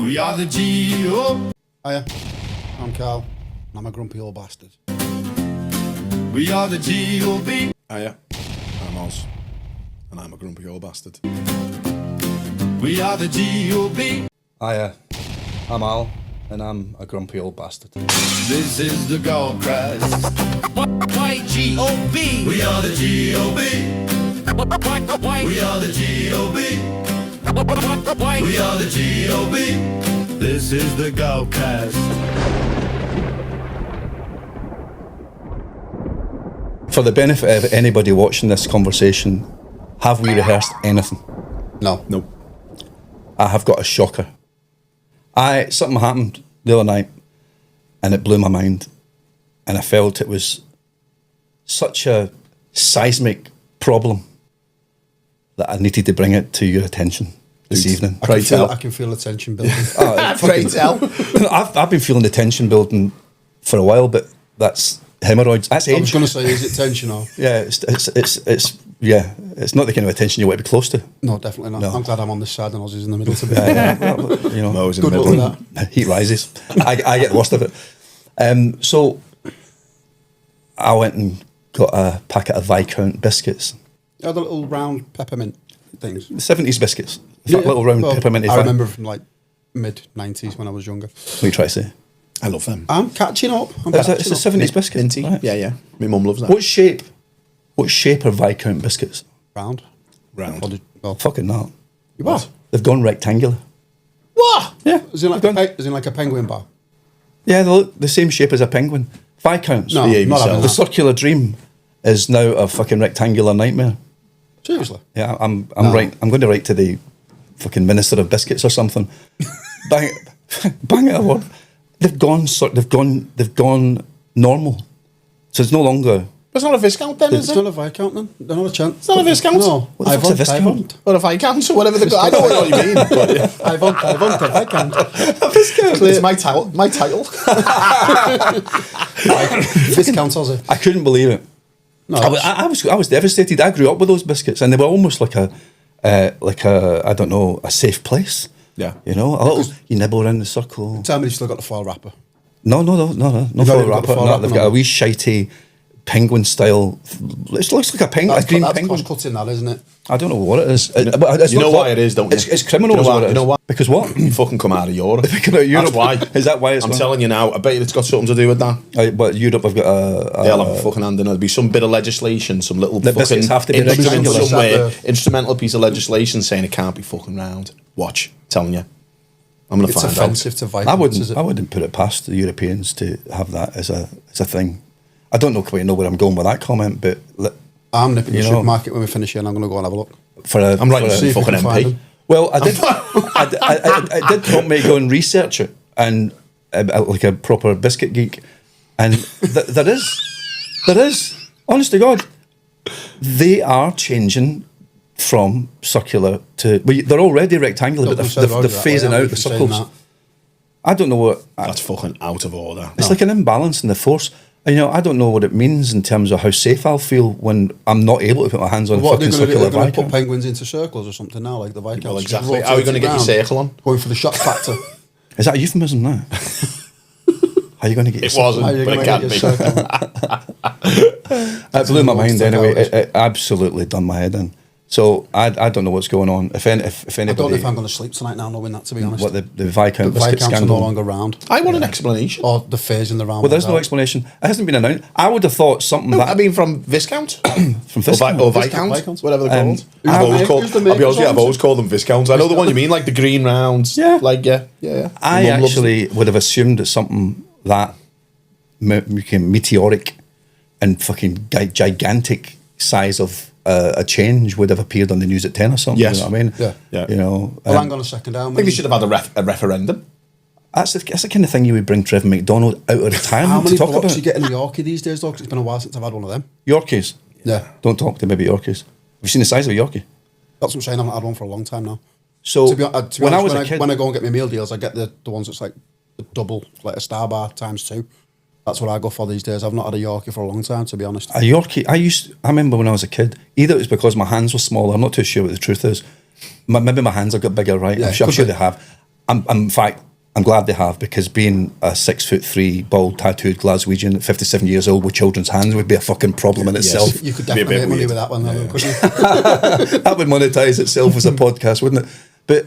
We are the G.O.B. Hiya, I'm Carl, and I'm a grumpy old bastard. We are the G.O.B. Hiya, I'm Oz, and I'm a grumpy old bastard. We are the G.O.B. Hiya, I'm Al, and I'm a grumpy old bastard. This is the Gobcast. Why G.O.B. We are the G.O.B. We are the G.O.B. We are the G.O.B. This is the Gobcast. For the benefit of anybody watching this conversation, have we rehearsed anything? No. Nope. I have got a shocker. Something happened the other night, and it blew my mind, and I felt it was such a seismic problem that I needed to bring it to your attention this evening. I can feel the tension building. Pray tell. I've been feeling the tension building for a while, but that's hemorrhoids. That's I was age. going to say, is it tension or? Yeah, it's not the kind of attention you want to be close to. No, definitely not. No. I'm glad I'm on this side and Oz is in the middle to be. You know, Mo's in Good the luck middle. with that. heat rises. I get the worst of it. So I went and got a packet of Viscount biscuits. Oh, the little round peppermint things. 70s biscuits. Little round pepperminty. I remember from like mid-90s when I was younger. What are you trying to say? I love them. I'm catching up. It's a 70s biscuit. Minty. Right. Yeah. My mum loves that. What shape are Viscount biscuits? Round. Round. Well, Fucking not. what? They've gone rectangular. What? Yeah. Is it like a penguin bar? Yeah, they look the same shape as a penguin. Viscounts. No, Behave not having yourself. The that. circular dream is now a fucking rectangular nightmare. Seriously? Yeah, I'm No. right. I'm going to write to the fucking Minister of Biscuits or something. bang it a word. They've gone normal. So it's no longer. It's not a Viscount then, is It's it? not a Viscount then? They're not a chance. It's not a Viscount? No. What the fuck's a Viscount? Or a Viscount, or whatever they got. I know what you mean. But yeah. I want a Viscount. It's my title. My title. Viscount Aussie. I couldn't believe it. No, I was devastated. I grew up with those biscuits, and they were almost like a I don't know, a safe place. Yeah. You know, a little you nibble around the circle. tell me you've still got the foil wrapper. No, not foil even got the wrapper. foil No, wrapper, they've no. got a wee shitey penguin style. It looks like a penguin, a green That's penguin. cross-cutting that, isn't it? I don't know what it is. But it's You know not- why it is, don't you? It's criminal. You know is why- what it you know is. why? Because what? You fucking come out of Europe. They come out of Europe. That's why. Is that why it's I'm gone? telling you now. I bet you it's got something to do with that. But Europe have got a They'll have a fucking hand in it. There'll be some bit of legislation, some little The fucking biscuits have to be instrument rectangular. somewhere, Is that instrumental piece of legislation saying it can't be fucking round. Watch, telling you. I'm gonna It's find offensive to Vikings, is it? I wouldn't put it past the Europeans to have that as a thing. I don't know quite know where I'm going with that comment, but I'm nipping to You the know. supermarket when we finish here and I'm going to go and have a look. for a I'm writing for a- to the fucking if you can MP. find them. Well, I did. I did prompt me to go and research it, and like a proper biscuit geek, and there is, honest to God, they are changing from circular to. Well, they're already rectangular, but they're phasing out the circles. I don't know what. That's fucking out of order. It's like an imbalance in the force. And, you know, I don't know what it means in terms of how safe I'll feel when I'm not able to put my hands on a What are they fucking going to do? circular They're going to put Viscount. penguins into circles or something now, like the Vikings. Well, exactly. How are you going to get your circle on? Going for the shock factor. Is that a euphemism now? How are you going to get It your wasn't, How are you but going it to can get be. your circle? It blew my mind Monster anyway. cowardice. It absolutely done my head in. So I don't know what's going on. If I anybody, don't know if I'm going to sleep tonight now knowing that, to be honest. what the Viscount the biscuit Viscounts are no scandal. longer round. I want an explanation. Or the phase in the round. Well, there's ones no out. explanation. It hasn't been announced. I would have thought something No, that I mean from Viscount from or, Viscount. or Viscount, Viscount, whatever they're Um, called. I've always called. who's the I'll be honest with you, I've makers always called them Viscounts. I know the one you mean, like the green rounds. Yeah. Like yeah. I My mum loves actually would have assumed that something that became meteoric and fucking gigantic size of a change would have appeared on the news at 10 or something. Yes. You know what I mean? Yeah. You know, Well, hang on a second down. I think they should have had a referendum. that's the kind of thing you would bring Trevor McDonald out of How retirement to many talk blocks about. you get in a Yorkie these days, though? 'Cause it's been a while since I've had one of them. Yorkies. Yeah. Don't talk to me about Yorkies. Have you seen the size of a Yorkie? That's what I'm saying. I haven't had one for a long time now. So To be Oh, honest, when I was a kid, when I go and get my meal deals, I get the ones that's like the double, like a Star Bar times 2. That's what I go for these days. I've not had a Yorkie for a long time, to be honest. a Yorkie, I remember when I was a kid, either it was because my hands were smaller, I'm not too sure what the truth is. Maybe my hands have got bigger, right? Yeah, I'm sure could they be. have. In fact, I'm glad they have, because being a 6'3", bald, tattooed Glaswegian at 57 years old with children's hands would be a fucking problem in itself. You could Be a definitely bit make money weird. with that one, though, couldn't you? That would monetize itself as a podcast, wouldn't it? But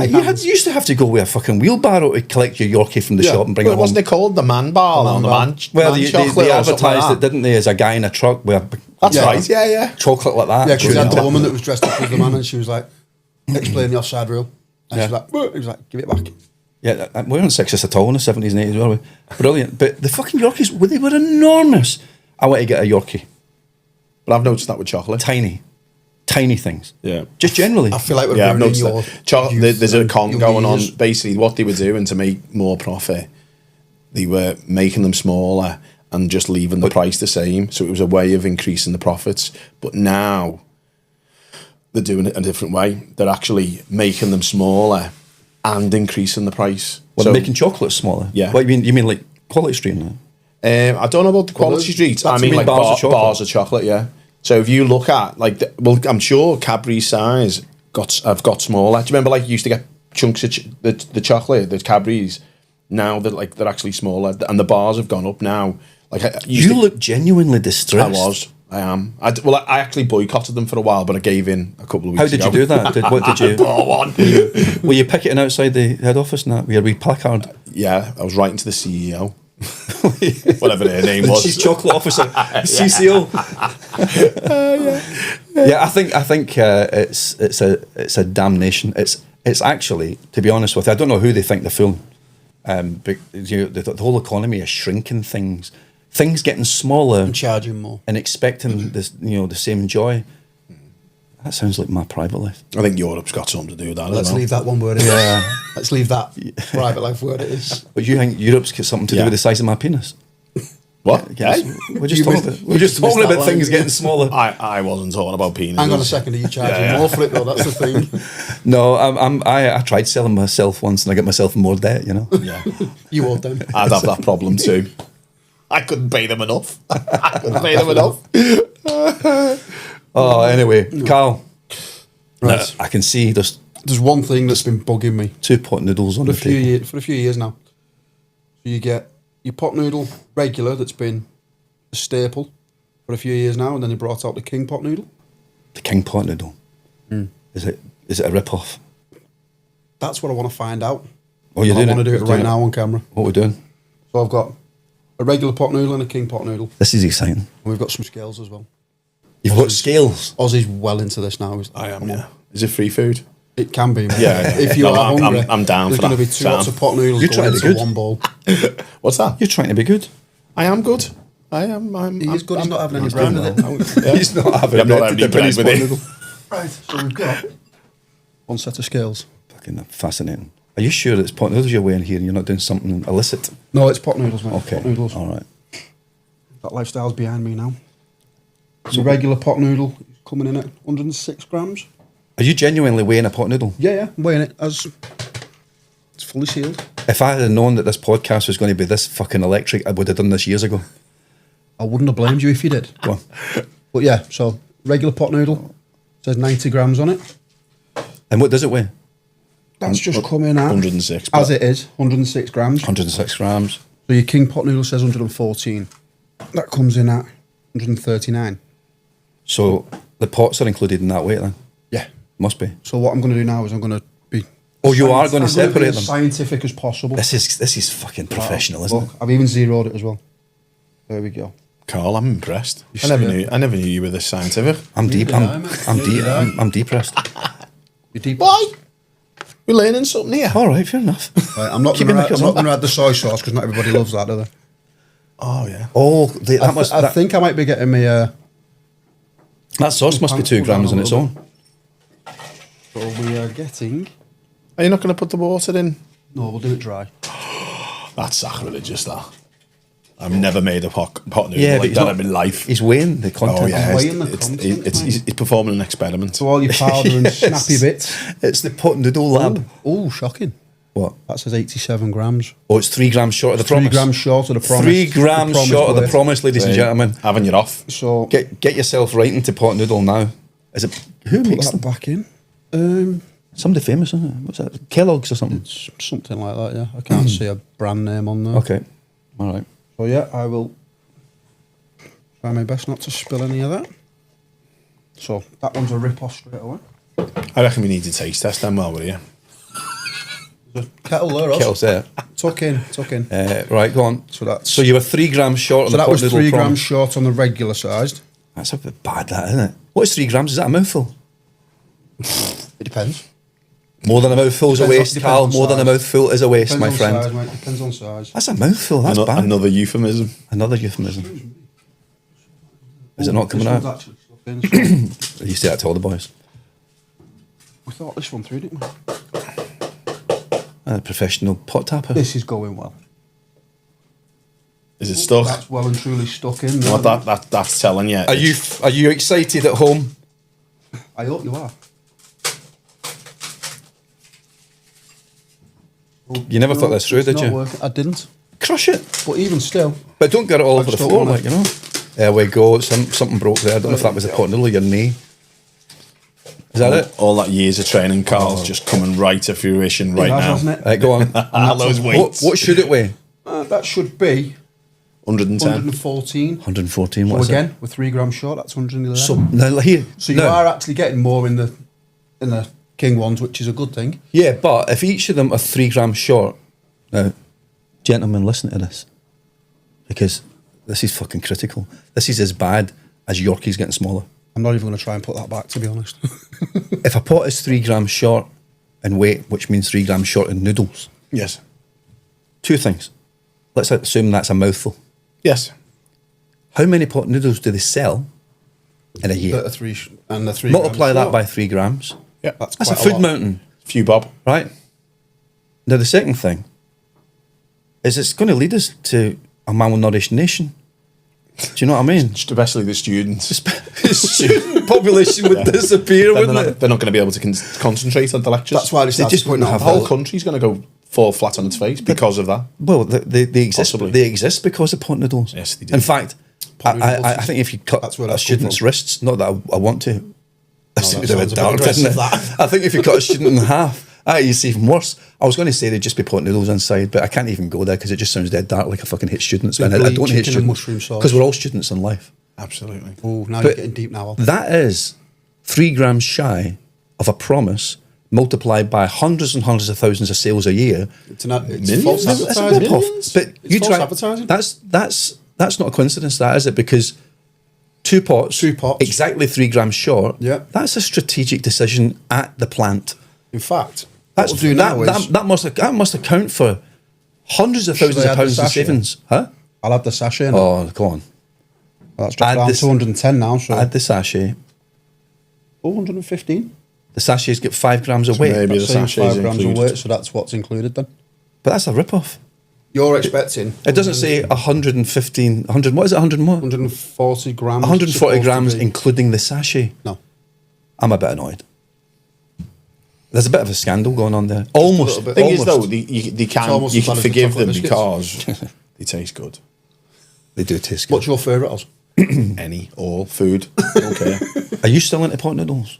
you used to have to go with a fucking wheelbarrow to collect your Yorkie from the shop and bring it home. Wasn't it called the man bar or the man? Well, man they chocolate or something advertised like it, didn't they, as a guy in a truck with a That's Yeah. right. Yeah. chocolate like that. Yeah, because going had the into- woman that was dressed up as the man, and she was like, explaining the offside rule. And Yeah. she was like, "Whoa," he was like, give it back. Yeah, we weren't sexist at all in the 70s and 80s, were we? Brilliant. But the fucking Yorkies, they were enormous. I want to get a Yorkie. But I've noticed that with chocolate. Tiny things. Yeah. Just generally. I feel like we're Yeah, I've ruining noticed your that. youth There's a and con your going on. years. Basically, what they were doing to make more profit, they were making them smaller and just leaving the price the same. So it was a way of increasing the profits. But now they're doing it a different way. They're actually making them smaller and increasing the price. Well, So, they're making chocolate smaller. Yeah. What, you mean like Quality Stream now? I don't know about the quality those- streets. I that's- mean, you like mean bars of chocolate? bars of chocolate. Yeah. So if you look at well, I'm sure Cadbury's size have got smaller. Do you remember like you used to get chunks of the chocolate, the Cadbury's? Now they're actually smaller, and the bars have gone up now. Like You look genuinely distressed. I am. I actually boycotted them for a while, but I gave in a couple of weeks How did ago. you do that? What did you? Bought one. Were you picketing outside the head office and that? With your wee placard? Yeah, I was writing to the CEO. Whatever their name was. Chief Chocolate Officer, CCO. Yeah, I think it's a damnation. It's actually, to be honest with you, I don't know who they think they're fooling. But the whole economy is shrinking things getting smaller And charging more. and expecting this, the same joy. That sounds like my private life. I think Europe's got something to do with that. Let's as well. leave that one word it is. Let's leave that private life word it is. But you think Europe's got something to do Yeah. with the size of my penis? What? Yes. Hey? We're just You talking, missed- we're just you missed talking that about line, things didn't getting smaller. I wasn't talking about penises. Hang on a second, are you charging Yeah. more for it though? That's the thing. No, I tried selling myself once and I got myself in more debt, Yeah. You owed them. I'd have that problem too. I couldn't pay them enough. I couldn't pay them enough. Oh, anyway, Carl. Right. I can see there's There's one thing that's been bugging me 2 pot noodles on for the a few table. for a few years now. So you get your pot noodle regular that's been a staple for a few years now, and then they brought out the king pot noodle. The king pot noodle. Is it a rip-off? That's what I want to find out. Oh, you're I doing want to do it? it You're right doing now on camera. What we're doing? So I've got a regular pot noodle and a king pot noodle, This is exciting. and we've got some scales as well. You've got scales. Ozzy's well into this now. I am, yeah. Is it free food? It can be. Man. Yeah, yeah. If you No, are I'm- hungry, I'm down there's for going to that. be 2 Sam. lots of pot noodles You're going trying to be into good. one bowl. What's that? You're trying to be good. I am good. I am. He's good. He's not having any I'm bread doing with it. well. Yeah. He's not having Yeah, I'm not it. having any Dip in bread his with pot it. noodle. Right. So we've got one set of scales. Fucking fascinating. Are you sure it's pot noodles you're weighing here and you're not doing something illicit? No, it's pot noodles, mate. Okay. Pot noodles. All right. That lifestyle's behind me now. So regular pot noodle is coming in at 106 grams. Are you genuinely weighing a pot noodle? Yeah, I'm weighing it as it's fully sealed. If I had known that this podcast was going to be this fucking electric, I would have done this years ago. I wouldn't have blamed you if you did. Go on. But yeah, so regular pot noodle says 90 grams on it. And what does it weigh? That's just coming out 106. as it is, 106 grams. 106 grams. So your king pot noodle says 114. That comes in at 139. So the pots are included in that weight then? Yeah. Must be. So what I'm going to do now is I'm going to be. Oh, you are going to I'm gonna be separate as them? scientific as possible. This is fucking professional, isn't Look, I've even zeroed it as well. There we go. Carl, I'm impressed. You I never still- knew. I never knew you were this scientific. it? I'm deep. did I, mate. I'm depressed. You're deep. Why? We're learning something here. All right, fair enough. Right, I'm not Keeping going the kids on. to add the soy sauce because not everybody loves that, do they? Oh yeah. Oh, that I think I might be getting me a. that sauce must be 2 grams on its own. So we are getting. Are you not going to put the water in? No, we'll do it dry. That's sacrilegious. That. I've never made a pot noodle Yeah, but like he's that not- in my life. He's weighing the content. Oh yeah, weighing the it's, content, it's, mate. he's performing an experiment. So all your powder and snappy bits. It's the pot noodle lab. Oh, shocking. What? That says 87 grams. Oh, it's 3 grams short of the 3 promise. grams short of the promise. 3 grams short of the weight. promise, ladies and Right. gentlemen. Having you off. So Get yourself right into pot noodle now. Is it who put makes that them? back in. Somebody famous, isn't it? What's that? Kellogg's or something? It's something like that, yeah. I can't see a brand name on there. Okay. All right. So yeah, I will try my best not to spill any of that. So that one's a rip-off straight away. I reckon we need to taste test them while we're here. There's a kettle there, Ross. Kettle's there. Tuck in. Right, go on. So you were 3 grams short on So the that pot was noodle 3 prawn. grams short on the regular sized. That's a bit bad, that, isn't it? What is 3 grams? Is that a mouthful? It depends. More than a mouthful is a Depends on- waste, depends Carl. on More than a size. mouthful is a waste, Depends my on friend. size, mate. Depends on size. That's a mouthful. That's bad. Another euphemism. Another euphemism. Is it not coming This one's out? actually stuck in, so You say that to all the boys. we thought this one through, didn't we? A professional pot tapper. This is going well. Is it stuck? That's well and truly stuck in. Well, that's telling you. Are you excited at home? I hope you are. You never thought this through, it's did not you? working. I didn't. Crush it. But even still, But don't get it all I over the just don't floor, wanna- like, you know. There we go. Something broke there. I don't know if that was a pot noodle or your knee. Is that it? All that years of training, Carl's just coming right to fruition right it has, now. hasn't it? Right, go on. All those weights. What should it weigh? That should be 110. 114. 114. So What is again, we're 3 grams short. That's 111. it? So now here. So you now- are actually getting more in the king ones, which is a good thing. Yeah, but if each of them are 3 grams short, now, gentlemen, listen to this, because this is fucking critical. This is as bad as Yorkies getting smaller. I'm not even going to try and put that back, to be honest. If a pot is 3 grams short in weight, which means 3 grams short in noodles, Yes. 2 things. Let's assume that's a mouthful. Yes. How many pot noodles do they sell in a year? The 3 and the 3 Multiply grams that short. by 3 grams. Yeah. That's That's a quite food lot. mountain, Few bob. right? Now, the second thing is it's going to lead us to a malnourished nation. Do you know what I mean? Especially the students. Student population would disappear, Then wouldn't they're not going to be able to concentrate on the lectures. That's why they just just putting wouldn't out have the whole all- country's going to go fall flat on its face because of that. Well, they exist. Possibly. They exist because of pot noodles. Yes, they do. In fact, Pot noodle I buses. think if you cut That's where a that's come student's from. wrists, not that I want to. that It's a bit sounds a bit dark, isn't it? aggressive, that. I think if you cut a student in half, it's even worse. I was going to say they'd just be pot noodles inside, but I can't even go there because it just sounds dead dark. Like I fucking hate students, Big and I bleed don't hate chicken and students mushroom sauce. because we're all students in life. Absolutely. Oh, now But you're getting deep now. Al. That is 3 grams shy of a promise multiplied by hundreds and hundreds of thousands of sales a year. It's Millions? false It's It's a advertising. rip-off. Millions? But It's you false try. advertising. That's not a coincidence, that is it? Because 2 pots, 2 pots. exactly 3 grams short. Yeah. That's a strategic decision at the plant. In fact, That's what we'll do now is that must account for hundreds of thousands I of add the pounds in sachet? savings, huh? I'll add the sachet in. Oh, go on. That's dropped add down this- to 110 now. So Add the sachet. 115. The sachets get 5 grams of weight, maybe That's the saying sachets 5 grams of included. weight, so that's what's included then. but that's a rip-off. You're expecting It doesn't say 115, 100. What is it? 100 what? 140 grams. 140 supposed to grams, be. including the sachet. No. I'm a bit annoyed. There's a bit of a scandal going on there. Almost. little bit. Thing is, almost. though, It's almost you as can bad as the forgive chocolate them biscuits. because they taste good. They do taste good. What's your favourite, Oz? Any, all, food. Okay. Are you still into pot noodles?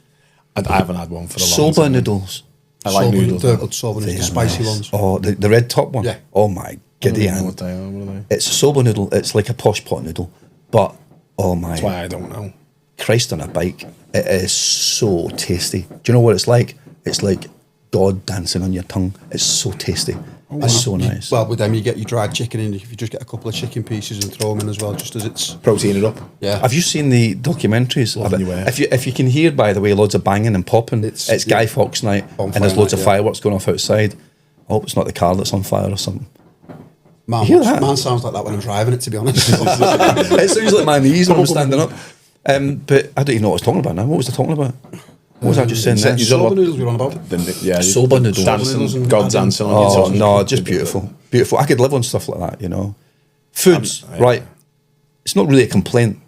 I haven't had one for a long Soba time. noodles. I like noodles. The though. soba noodles, They the are spicy nice. ones. Oh, the red top one? Yeah. Oh my I don't giddy know aunt. what they are. What are they? It's a soba noodle. It's like a posh pot noodle. But, oh my That's why I don't know. Christ on a bike. It is so tasty. Do you know what it's like? It's like God dancing on your tongue. It's so tasty. It's so nice. Well, with them, you get your dried chicken in. If you just get a couple of chicken pieces and throw them in as well, just as it's. Protein it up. Yeah. Have you seen the documentaries? Loving of it? you, eh? If you can hear, by the way, loads of banging and popping, it's Guy Fawkes night, and Bonfire there's loads night, of yeah. fireworks going off outside. I hope it's not the car that's on fire or something. Man, You hear that? man sounds like that when I'm driving it, to be honest. It sounds like my knees when I'm standing up. But I don't even know what I was talking about now. What was I talking about? What was I just saying there? you Soba about- noodles we're on about. Yeah, Soba noodles. noodles Dancing, and God adding- dancing on your Oh tongue. no, just beautiful, beautiful. I could live on stuff like that, you know. Foods, right? It's not really a complaint.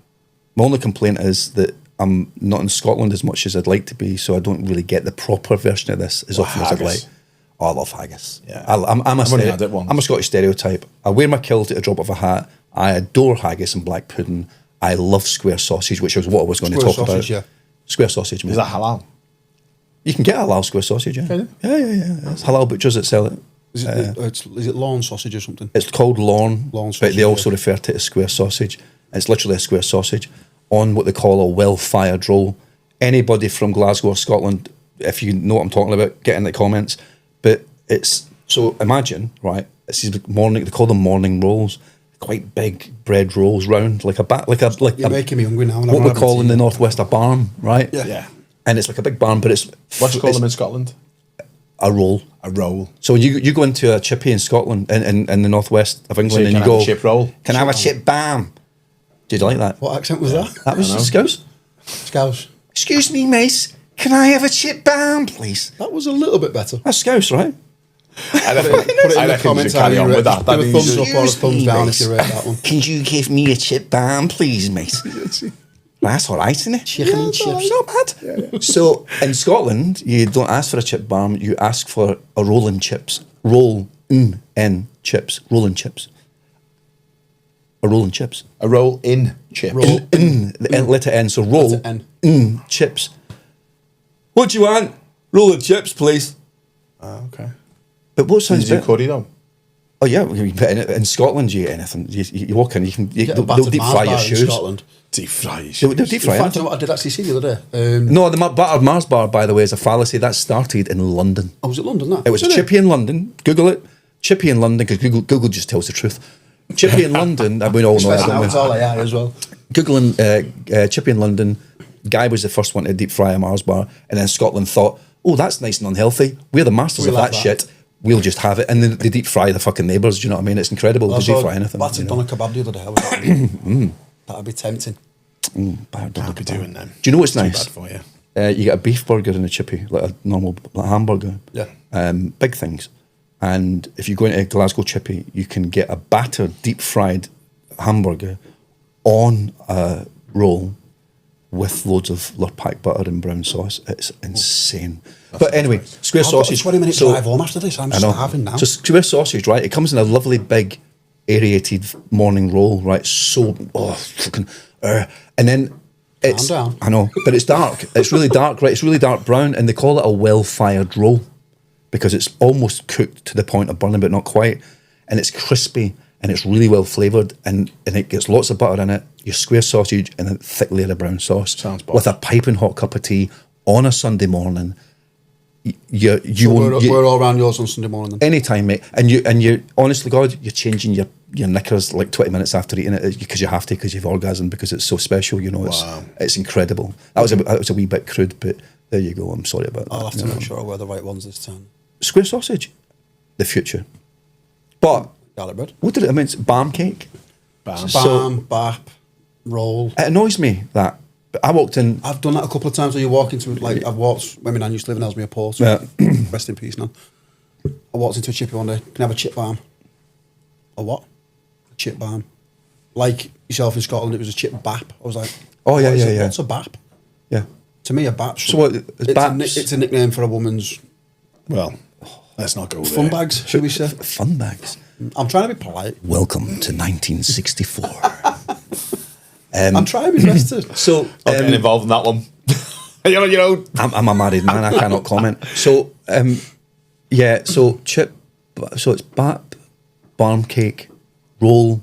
My only complaint is that I'm not in Scotland as much as I'd like to be, so I don't really get the proper version of this as often as I'd haggis. like. Oh, I love haggis. Yeah. I'm a I've only had it once. I'm a Scottish stereotype. I wear my kilt at a drop of a hat. I adore haggis and black pudding. I love square sausage, which is what I was going to Square talk sausage, about. yeah. Square sausage, mate. Is that halal? You can get halal square sausage, yeah. Can you? Yeah. It's halal butchers that sell it. Is it lawn sausage or something? It's called lawn, Lawn but sausage, they also yeah. refer to it as square sausage. It's literally a square sausage on what they call a well-fired roll. Anybody from Glasgow or Scotland, if you know what I'm talking about, get in the comments. But it's, so imagine, right, it's these morning, they call them morning rolls, quite big bread rolls, round, like You're making me hungry now. And what I'm we having call tea. in the northwest a barn, right? Yeah. And it's like a big barn, but it's What do you call it's them in Scotland? a roll. A roll. So you go into a chippy in Scotland, in the northwest of England, So you and can you go, have a chip roll? Can I have a chip bam? Did you like that? What accent was that? That was I know. Scouse. Scouse. Excuse me, mate. Can I have a chip bam, please? That was a little bit better. That's Scouse, right? I reckon, Put it in I the reckon you comments should carry how on you with rate. that. Give a That thumbs is- up or a thumbs down if you rate that one. Can you give me a chip bam, please, mate? That's all right, isn't it? Chicken and chips. It's not bad. So in Scotland, you don't ask for a chip bam, you ask for a roll in chips. Roll in chips. Roll in chips. A roll in chips. A roll in chips. Roll. The N, letter N, so roll Letter N. chips. What do you want? Roll of chips, please. Okay. But what Did sounds you do better? curry though? Oh yeah, we can put in Scotland. You get anything. You walk in, you can. Get a They'll battered deep Mars fry bar your in shoes. Scotland. Deep fry. They'll deep fry In fact, anything. you know what I did actually see the other day? No, the battered Mars bar, by the way, is a fallacy. That started in London. Oh, was it London, that? It was Did Chippy in London. Google it. Chippy in London, because Google just tells the truth. Chippy in London, and we all know Especially that. now don't it's we? all AI as well. Googling Chippy in London, guy was the first one to deep fry a Mars bar, and then Scotland thought, oh, that's nice and unhealthy. We're the masters We of like that that. shit. We'll just have it. And then they deep fry the fucking neighbours, do you know what I mean? It's incredible to deep fry anything. Battered you know. doner kebab the other day. I was like, that'd be tempting. Can't be doing them. Do you know what's Too nice? bad for you. You get a beef burger and a chippy, like a normal hamburger. Yeah. Big things. And if you go into a Glasgow chippy, you can get a battered, deep fried hamburger on a roll with loads of Lurpak butter and brown sauce. It's insane. But anyway, square I've got a sausage. 20-minute drive home after this. I'm I know. starving now. So square sausage, right? It comes in a lovely big aerated morning roll, right? So fucking, and then it's. down. I know, but it's dark. It's really dark, right? It's really dark brown, and they call it a well-fired roll because it's almost cooked to the point of burning, but not quite, and it's crispy and it's really well flavoured, and it gets lots of butter in it. Your square sausage and a thick layer of brown sauce Sounds boss. with a piping hot cup of tea on a Sunday morning. You So won't- we're all around yours on Sunday morning then. anytime, mate. And you honestly, God, you're changing your knickers like 20 minutes after eating it because you have to, because you've orgasmed, because it's so special. You know, Wow. it's incredible. That was a wee bit crude, but there you go. I'm sorry about that. I'll have to you know. make sure I wear the right ones this time. Square sausage, the future. But Garlic bread. what did it mean? It's Bam cake. Bam. Bam, bap, roll. It annoys me that I walked in. I've done that a couple of times where you walk into, like, I've walked, when my nan used to live in Ellesmere Port, Yeah. rest in peace, nan. I walked into a chippy one day, can I have a chip balm? A what? A chip balm. Like yourself in Scotland, it was a chip bap. I was like, Oh, yeah, what is yeah, it? yeah. What's a bap? Yeah. To me, a bap. So what, it's baps? It's a nickname for a woman's Well, let's not go there. fun bags, should we say? Fun bags. I'm trying to be polite. Welcome to 1964. I'm trying my best to. So Not getting involved in that one. You're on your own. I'm a married man. I cannot comment. So, yeah. So So it's bap, barm cake, roll.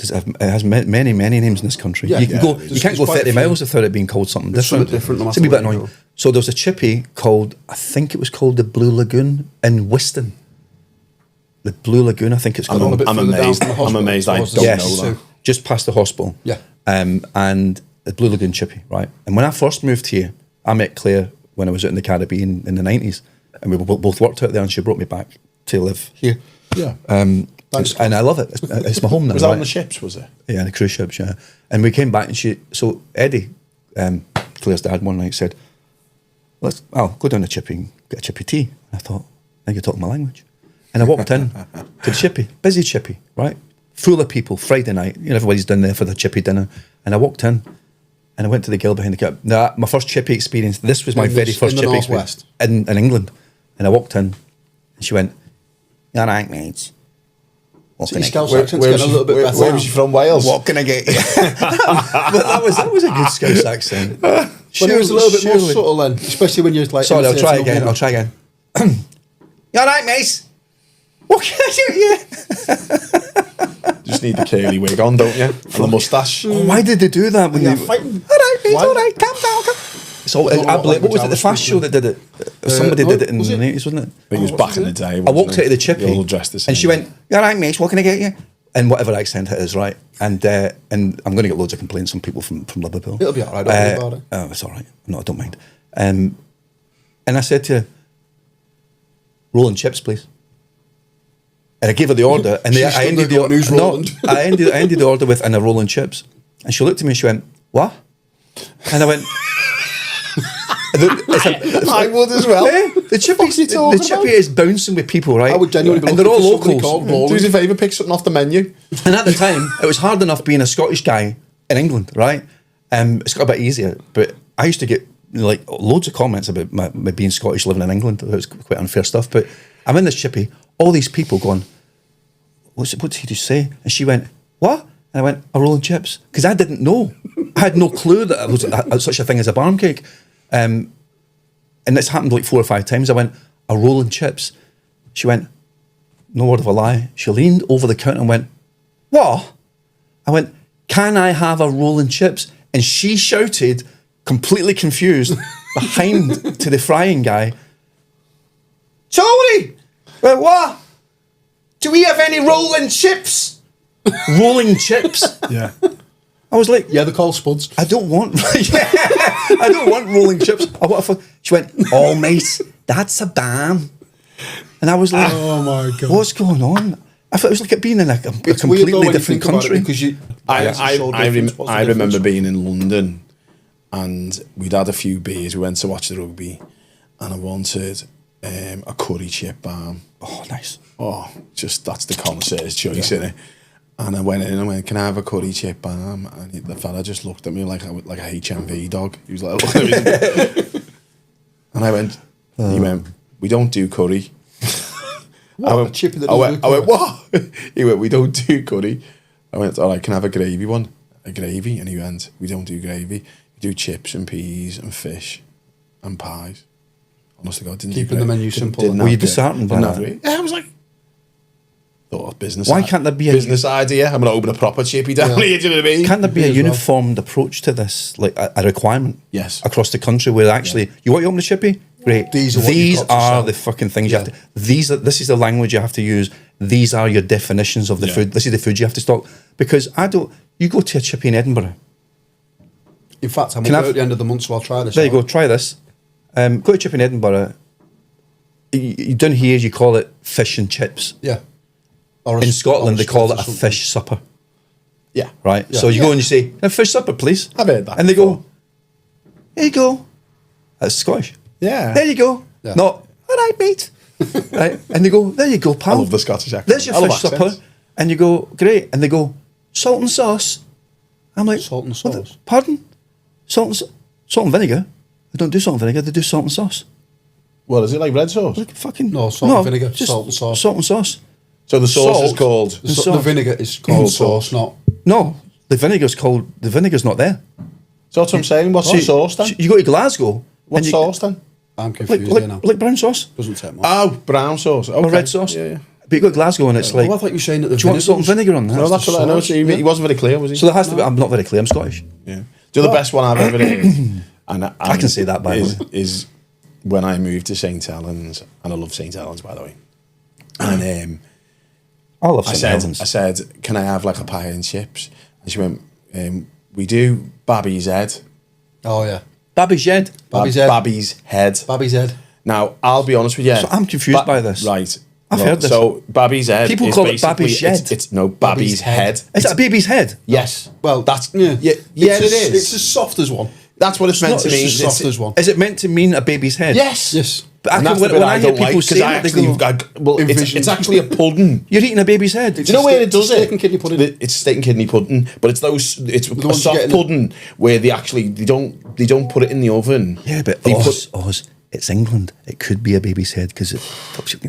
It has many names in this country. Yeah, you can yeah. go. There's- You can't there's go quite a 30 few. miles without it being called something There's different. something different no It's a wee matter bit where you annoying. go. So there was a chippy called, I think it was called the Blue Lagoon in Whiston. The Blue Lagoon, I think it's I'm called. a bit I'm further down amazed. from the I'm hospital. amazed I Towards the don't Yes. know that. Just past the hospital. Yeah. And the Blue Lagoon chippy, right? And when I first moved here, I met Claire when I was out in the Caribbean in the 90s. And we both worked out there, and she brought me back to live here. Yeah. Thanks. And I love it. It's my home now. Was that right? on the ships, was it? Yeah, the cruise ships, yeah. And we came back, and so Eddie, Claire's dad, one night said, I'll go down to Chippy and get a chippy tea. And I thought, I think you're talking my language. And I walked in to the chippy, busy chippy, right? Full of people, Friday night. You know, everybody's down there for the chippy dinner. And I walked in, and I went to the girl behind the counter. Now, my first chippy experience, this was my In the- very first in the chippy Northwest? experience. In England. And I walked in, and she went, "All right, mate. What See, can I Scouse Where, accent's where, getting was a little bit better. where now. was you from? Wales? What can I get you?" But that was a good Scouse accent. When it was a little bit more surely. subtle then, especially when you're like... Sorry, I'll try imitating a again. woman. I'll try again. You all right, mate? What can I do here? Just need the curly wig on, don't you? And the moustache. Oh, why did they do that when Yeah, they... fighting. All right, mate, Why? all right, calm down. So, don't know I what believe, what was it, language I the was Fast Show that did it? Somebody no, did it in was the it? 80s, wasn't it? I think it was back in the day. I walked out of the chippy, They all dressed the same. and she went, "You all right, mate? What can I get you?" And whatever accent it is, right? And I'm going to get loads of complaints from people from Liverpool. It'll be all right, don't worry about it. Oh, it's all right. No, I don't mind. And I said to her, "Rolling chips, please." And I gave her the order, and She's I stood ended there going, "Who's rolling?" I ended the order with "and a rolling chips," and she looked at me and she went, "What?" And I went. I would as well. The What's he chippy, talking the chippy about? is bouncing with people, right? I would genuinely be and they're all looking for somebody locals. called Roland. Do us a favour, pick something off the menu. And at the time, it was hard enough being a Scottish guy in England, right? It's got a bit easier, but I used to get like loads of comments about my being Scottish living in England. It was quite unfair stuff. But I'm in this chippy, all these people going, what did he just say? And she went, "What?" And I went, "A rolling chips," because I didn't know. I had no clue that there was such a thing as a barm cake. And this happened like 4 or 5 times. I went, "A rolling chips." She went, no word of a lie. She leaned over the counter and went, "What?" I went, "Can I have a rolling chips?" And she shouted, completely confused, behind to the frying guy, "Tony! What? Do we have any rolling chips?" Rolling chips? Yeah. I was like, Yeah, they're called spuds. I don't want, I don't want rolling chips. I want She went, "Oh, mate, that's a bam." And I was like, Oh my God. what's going on? I thought it was like it being in a It's weird though completely when you different think about it, country. because you... I remember being in London and we'd had a few beers. We went to watch the rugby and I wanted a curry chip balm. Oh, nice. Oh, just that's the connoisseur's choice, innit? And I went in and I went, "Can I have a curry chip balm?" And the fella just looked at me like a HMV dog. He was like, and I went, he went, "We don't do curry." What? I went, A chip in the I went, curry? "What?" He went, "We don't do curry." I went, "All right, can I have a gravy one?" A gravy? And he went, "We don't do gravy. We do chips and peas and fish and pies." Honestly, God, didn't Keeping do the gra- menu didn't- simple. didn't Were have you gra- disheartened by didn't have that? gra- Yeah, I was like, thought business. Why can't there be a- business idea? I'm going to open a proper chippy down here. Do you know what I mean? Can't there be a as well. uniformed approach to this, like a requirement? Yes. Across the country, where actually, you want to open a chippy? Great. These are what you've got to are sell. the fucking things Yeah. you have to. This is the language you have to use. These are your definitions of the Yeah. food. This is the food you have to stock. Because you go to a chippy in Edinburgh. In fact, I'm Can I at have- the end of the month, so I'll try this. There you out. go. Try this. Go to a chippy in Edinburgh. Down here, you call it fish and chips. Yeah. Or a In Scotland, or they call it or a something. fish supper. Yeah. Right? Yeah. So you go Yeah. and you say, "Can I have fish supper, please?" I've heard that And they before. go, "Here you go." That's Scottish. Yeah. There you go. Yeah. Not, "All right, mate." Right? And they go, "There you go, pal. I love the Scottish accent. There's your I love fish supper." accents. And you go, "Great." And they go, "Salt and sauce." I'm like, Salt and "What the- sauce? Pardon? Salt and vinegar? They don't do salt and vinegar, they do salt and sauce. What is it, like red sauce? Like fucking No, salt and vinegar, just salt and sauce. Salt and sauce. So the sauce is Salt. called. The, Sauce. the vinegar is called sauce, not... No, the vinegar's not there. So that's what I'm saying. What's the sauce then? You go to Glasgow. What's and you- sauce then? I'm Like, confused here now. like brown sauce Doesn't take much. Oh, brown sauce. Okay. or red sauce. Yeah, yeah. But you go to Glasgow and it's like, Oh, I thought you were saying that the do you want salt and vinegar on that? No, that's what I know. sauce, So he wasn't very clear, was he? So there has to be. I'm not very clear. I'm Scottish. Yeah. Do the best one I've ever heard, and I can say that, by the way. is when I moved to St Helens, and I love St Helens, by the way. And I love I St. said, "Can I have like a pie and chips?" And she went, "We do Babby's head." Oh, yeah. Babby's Shed. Babby's head. Babby's head. Babby's head. Now, I'll be honest with you. So I'm confused by this. Right. I've heard this. So Babby's head. People is call it basically- Babby's shed. It's no Babby's head. Is that a baby's head? Yes. Well, That's yeah. Yes, it's it is. It's as soft as one. That's what it's meant Not to as mean. soft as one. Is it meant to mean a baby's head? Yes. Yes. But I And can, that's when, the bit when I hear don't like, people 'cause say I it, they actually, go, it's Envision. actually a pudding. "You're eating a baby's head." Do you know where it does steak it? and kidney pudding. It's steak and kidney pudding, but it's a ones you soft get in the- pudding where they don't put it in the oven. Yeah, but they Oz, it's England. It could be a baby's head because it's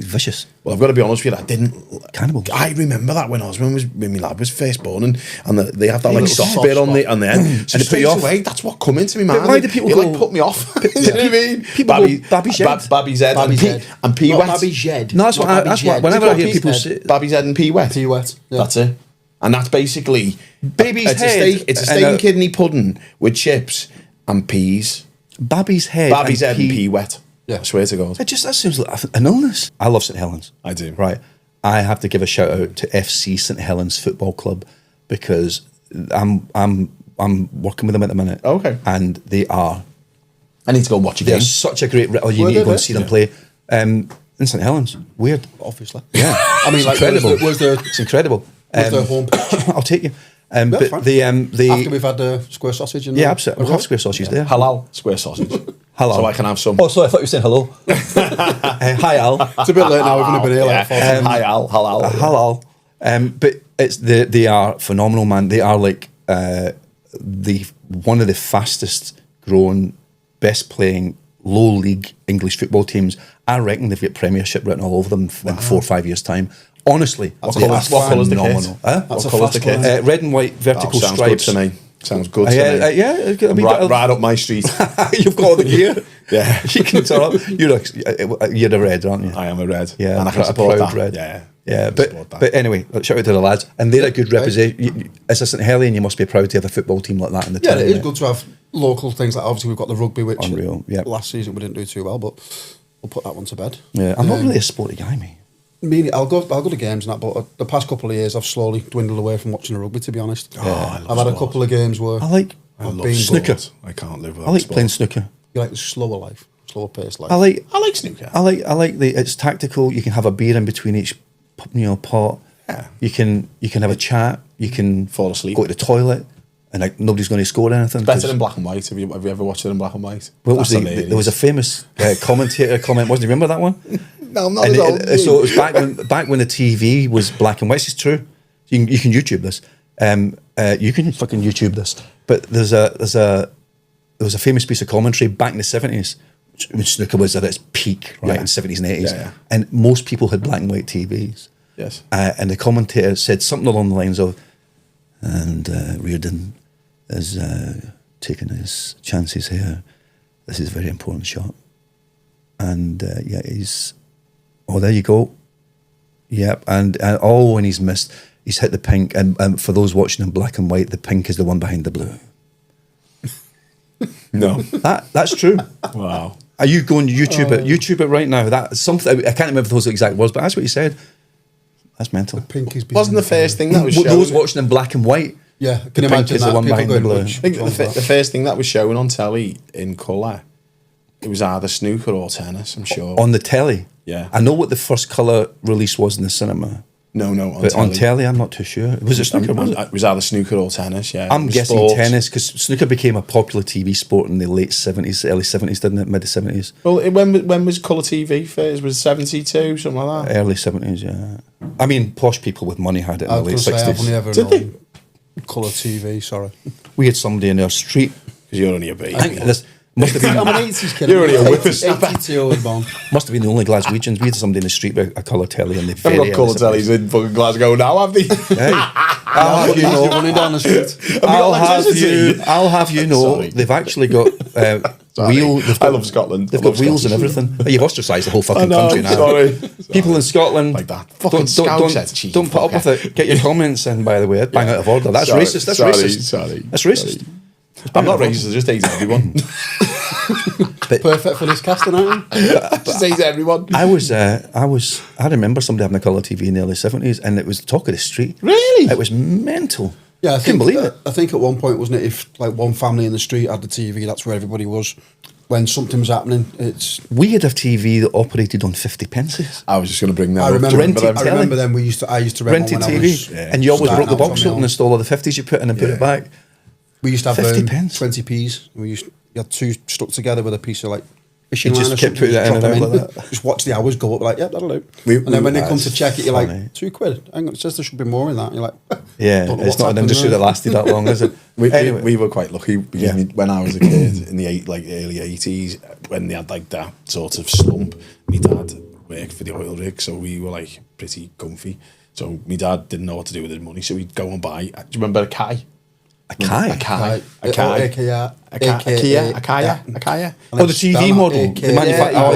vicious. Well, I've got to be honest with you, I didn't. Cannibal. I remember that when my lad was first born, and they have that like little soft soft bit on the end, and so it put you off. away, that's what come into me, man. why do people it go- like put me off? You know what I mean? People go, Babby's head. Babby's head, Babby's head. and pee Not wet. Babby's head. No, that's Not what. Babby's That's what. head. Whenever I hear Babby's people head. say Babby's head and pee wet. Pee wet. Yeah. That's it. And that's basically Baby's it's head A steak, it's a steak and and kidney pudding with chips and peas. Babby's head, Babby's head and pea wet. Yeah. I swear to God. That seems like an illness. I love St Helens. I do. Right. I have to give a shout out to FC St Helens Football Club because I'm working with them at the minute. Okay. And they are. I need to go watch a They're game. such a great. Oh, you Where need to they go and based? see them play. In St Helens. Weird. Obviously. Yeah. I mean, It's like, incredible. where's the It's incredible. home pitch? I'll take you. Yeah, But fine. the After we've had the square sausage and yeah, absolutely. We'll have square sausage there. Halal square sausage. Halal. So I can have some. Oh, sorry, I thought you were saying hello. Hi, Al. It's a bit late now. We've only been here like 40 minutes. Hi, Al. Halal. Halal. But it's they are phenomenal, man. They are like the one of the fastest growing, best playing low league English football teams. I reckon they've got Premiership written all over them in 4 or 5 years' time. Honestly, That's they a are fast one. What colour's the kit? phenomenal. Huh? That's What a colour's fast the one. kit? Red and white vertical Sounds stripes. good to me. Sounds good to me. Yeah, I mean, Right up my street. you've got all the gear. Yeah. You can turn up. You're a red, aren't you? I am a red. Yeah, and I can a support proud that. red. Yeah. Yeah, I can support that. but anyway, shout out to the lads, and they're a good representation. As a St Hellion, you must be proud to have a football team like that in the Yeah, town. it is right? good to have local things. Like obviously we've got the rugby, which Unreal, yeah. last season we didn't do too well, but we'll put that one to bed. Yeah, I'm not really a sporty guy, mate. I'll go to games and that, but the past couple of years I've slowly dwindled away from watching the rugby. To be honest, I love I've had a sport. couple of games where I like I've love been snooker. sport. I can't live without I like sport. playing snooker. You like the slower life, slower paced life. I like snooker. I like the it's tactical. You can have a beer in between each pot. Yeah. You can have a chat. You can Fall asleep. Go to the toilet, and like nobody's going to score anything. Better 'cause- than black and white. Have you ever watched it in black and white? What was That's there was a hilarious. famous commentator comment, wasn't it? Remember that one? No, I'm not And as old as so you. it was back when the TV was black and white. This is true. You can YouTube this. You can fucking YouTube this. But there was a famous piece of commentary back in the 70s when snooker was at its peak, right, Yeah. in 70s and 80s, Yeah. and most people had black and white TVs. Yes. And the commentator said something along the lines of, and Reardon is taking his chances here. This is a very important shot. And he's, oh, there you go. Yep. And when he's missed, he's hit the pink. And for those watching in black and white, the pink is the one behind the blue. No. That's true. Wow. Are you going to YouTube it? YouTube it right now. That's something, I can't remember those exact words, but that's what he said. That's mental. Pink is Wasn't the first thing that was shown? Those watching in black and white. Yeah, The can you pink imagine is the that? one People behind the going, blue. "Which I think one's that?" the first thing that was shown on telly in colour, it was either snooker or tennis, I'm sure. On the telly. Yeah. I know what the first colour release was in the cinema. No, on But telly. on telly, I'm not too sure. Was it snooker? Was it? It was either snooker or tennis, yeah. I'm It was guessing sports. tennis because snooker became a popular TV sport in the late 70s, early 70s, didn't it? Mid 70s, Well, when was colour TV first? Was it 72, something like that? early 70s. Yeah. I mean, posh people with money had it in I the was late going to say I've only 60s. ever Did they? known colour TV. Sorry, We had somebody in our street. Because you're only a baby. I think this must have I'm been an 80s kid. You're only a I'm whippersnapper. 82 was born. must have been the only Glaswegians. We had somebody in the street with a colour telly in the I've very got colour early tellies in fucking Glasgow now, have they? 70s. Hey, I'll have you You're know. running down the street. I'll have you know. Sorry. They've actually got Sorry. wheels. They've I got, love Scotland. They've I got love wheels and Scotland. everything. You've ostracised the whole I fucking know, country now. sorry. People in Scotland Like that. Fucking Scousers, cheeky don't put up with fucker. it. Get your comments in, by the way. Bang out of order. That's Sorry, racist. That's sorry, racist. sorry, That's racist. sorry. I'm not racist, I just hate everyone. Perfect for this casting item. Just hate everyone. I remember somebody having a colour TV in the early 70s, and it was the talk of the street. Really? It was mental. Yeah, I couldn't think, believe it. I think at one point, wasn't it, if like one family in the street had the TV, that's where everybody was. When something was happening, it's. We had a TV that operated on 50 pences. I was just going to bring that I up. remember. rented I telly. remember them. I used to rent Rented one when TV, I was and you always starting broke the out box on my out and own. install all the 50s you put in and put it back. We used to have 50 pence. 20p's. You had two stuck together with a piece of like fishing You just line or kept something, putting that in drop and them out like that. Just watch the hours go up, like, yeah, that'll do. And then when they come to check it, you're funny. like, £2. Hang on, it says there should be more in that. You're like, Yeah, don't know it's what's not an happened industry there. that lasted that long, is it? Anyway. We were quite lucky because Yeah. when I was a kid in the early 80s, when they had like that sort of slump, my dad worked for the oil rig, so we were like pretty comfy. So my dad didn't know what to do with his money, so he'd go and buy. Do you remember a Kai? A Kai? A Kai. A Kia. Oh, the TV model. The manufacturer. Oh,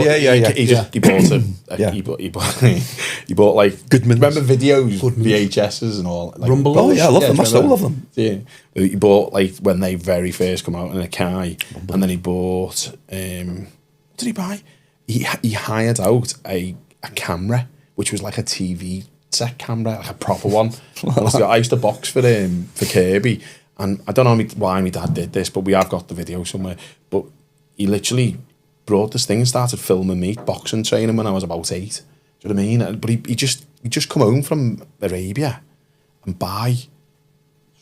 yeah. He bought Yeah. he bought like Goodmans. remember videos, Goodmans. VHSs and all. Like, Rumble. Oh, yeah, I love them. I do you still remember? love them. Yeah, he bought like when they very first come out in a Kai, and then he bought. What did he buy? He hired out a camera, which was like a TV set camera, like a proper one. I used to box for Kirby, and I don't know why my dad did this, but we have got the video somewhere. But he literally brought this thing and started filming me boxing training when I was about 8. Do you know what I mean? But he just come home from Arabia and buy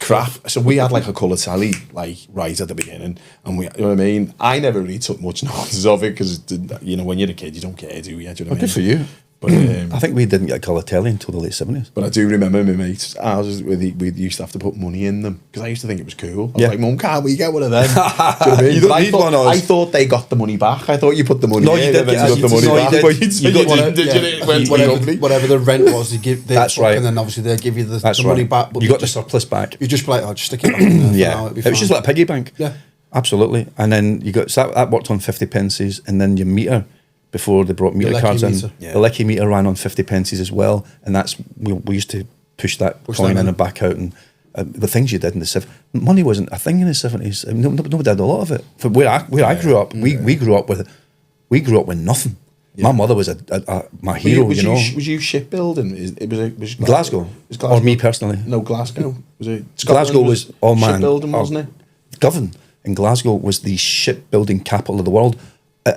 crap. So we had like a colour telly like right at the beginning, and we, you know what I mean. I never really took much notice of it because you know when you're a kid you don't care, do you? Do you know what I mean? Good for you. But I think we didn't get colour telly until the late 70s. But I do remember my mates' houses where we used to have to put money in them because I used to think it was cool. I was Yeah. like, Mum, can't we get one of them? Do you know what I mean? You don't But need one of us. I thought they got the money back. I thought you put the money No, in you did and then get- you got the money no, you back. did. But You got one of- did yeah. you? It went to the Whatever, company. whatever the rent was, they give That's right. and then obviously they give you the That's money right. back. But You they got the just- surplus back. You just be like, oh, just stick it back in there. For now, Yeah, it'll be it was fine. just like a piggy bank. Yeah. Absolutely. And then you got so that worked on 50 pences, and then your meter before they brought meter Lecky cards in. meter. Yeah. The Lecky meter ran on 50 pences as well, and that's we used to push that Push coin them in in. and back out, and the things you did in the 70s. Money wasn't a thing in the 70s. I mean, nobody did a lot of it. From where I grew up, we grew up with nothing. Yeah. My mother was my hero, was you know. Was you shipbuilding? Was Glasgow, Was or me personally. No, Glasgow. Was it? Glasgow Scotland was, oh man, shipbuilding, wasn't it? Govan in Glasgow was the shipbuilding capital of the world.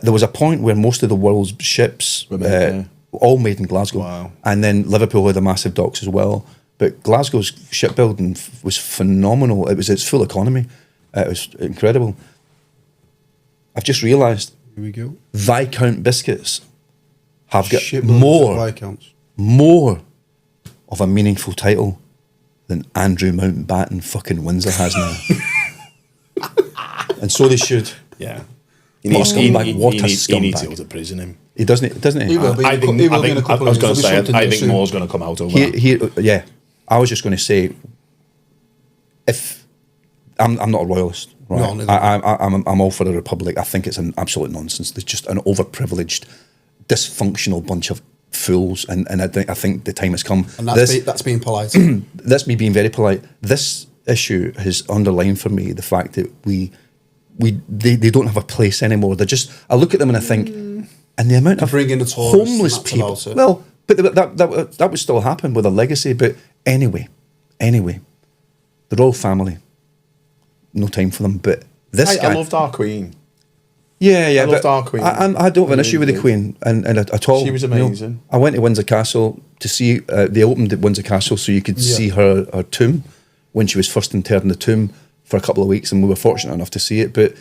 There was a point where most of the world's ships Were made there. all made in Glasgow. Wow. And then Liverpool had the massive docks as well. But Glasgow's shipbuilding was phenomenal. It was its full economy. It was incredible. I've just realised Here we go. Viscount biscuits have got Shipbuilding more of a meaningful title than Andrew Mountbatten fucking Windsor has now. And so they should. Yeah. What a scumbag, what a He needs to scumbag. go to prison. Him. He doesn't he? He will be. I think. He will be in a I couple was of going years. to There'll say. be something I new think soon. more's going to come out over that. Yeah. I was just going to say, if I'm not a royalist, right? No, neither I'm all for the republic. I think it's an absolute nonsense. There's just an overprivileged, dysfunctional bunch of fools, and I think the time has come. And that's being polite. That's me being very polite. This issue has underlined for me the fact that they don't have a place anymore. They're just, I look at them and I think, and the amount of bring in the tourists homeless and that's people. about it. Well, but that would still happen with a legacy. But anyway, the royal family, no time for them. But this I guy, loved our Queen. yeah. I loved but our Queen. I don't have an issue with the Queen and at all. She was you know. amazing. I went to Windsor Castle to see. They opened at Windsor Castle so you could see her tomb when she was first interred in the tomb for a couple of weeks, and we were fortunate enough to see it. But